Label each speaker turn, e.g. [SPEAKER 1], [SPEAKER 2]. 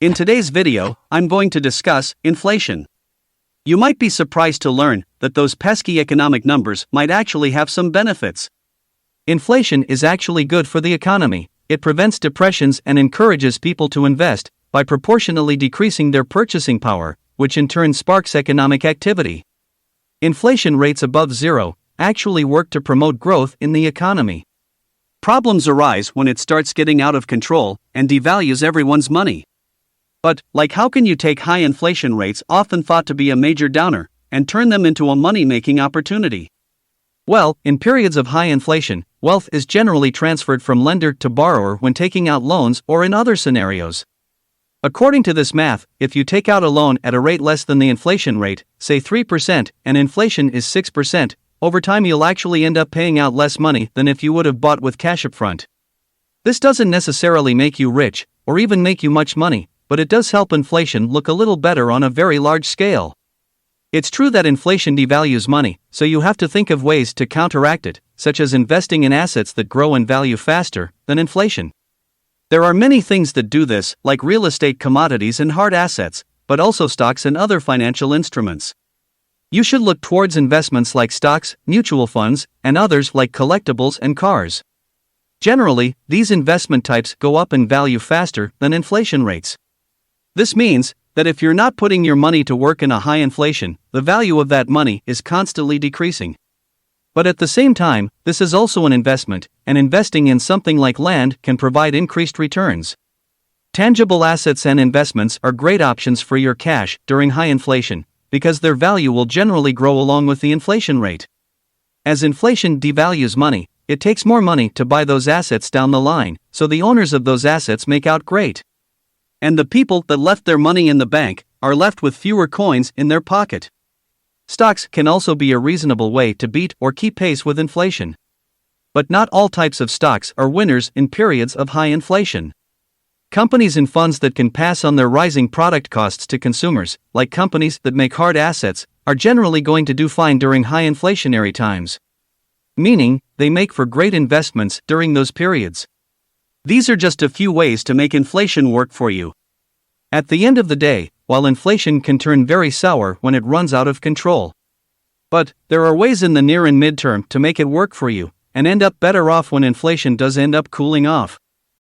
[SPEAKER 1] In today's video, I'm going to discuss inflation. You might be surprised to learn that those pesky economic numbers might actually have some benefits. Inflation is actually good for the economy. It prevents depressions and encourages people to invest by proportionally decreasing their purchasing power, which in turn sparks economic activity. Inflation rates above zero actually work to promote growth in the economy. Problems arise when it starts getting out of control and devalues everyone's money. But, how can you take high inflation rates, often thought to be a major downer, and turn them into a money-making opportunity? Well, in periods of high inflation, wealth is generally transferred from lender to borrower when taking out loans or in other scenarios. According to this math, if you take out a loan at a rate less than the inflation rate, say 3%, and inflation is 6%, over time you'll actually end up paying out less money than if you would have bought with cash upfront. This doesn't necessarily make you rich, or even make you much money, but it does help inflation look a little better on a very large scale. It's true that inflation devalues money, so you have to think of ways to counteract it, such as investing in assets that grow in value faster than inflation. There are many things that do this, like real estate, commodities, and hard assets, but also stocks and other financial instruments. You should look towards investments like stocks, mutual funds, and others like collectibles and cars. Generally, these investment types go up in value faster than inflation rates. This means that if you're not putting your money to work in a high inflation, the value of that money is constantly decreasing. But at the same time, this is also an investment, and investing in something like land can provide increased returns. Tangible assets and investments are great options for your cash during high inflation, because their value will generally grow along with the inflation rate. As inflation devalues money, it takes more money to buy those assets down the line, so the owners of those assets make out great. And the people that left their money in the bank are left with fewer coins in their pocket. Stocks can also be a reasonable way to beat or keep pace with inflation. But not all types of stocks are winners in periods of high inflation. Companies and funds that can pass on their rising product costs to consumers, like companies that make hard assets, are generally going to do fine during high inflationary times. Meaning, they make for great investments during those periods. These are just a few ways to make inflation work for you. At the end of the day, while inflation can turn very sour when it runs out of control. But there are ways in the near and midterm to make it work for you, and end up better off when inflation does end up cooling off.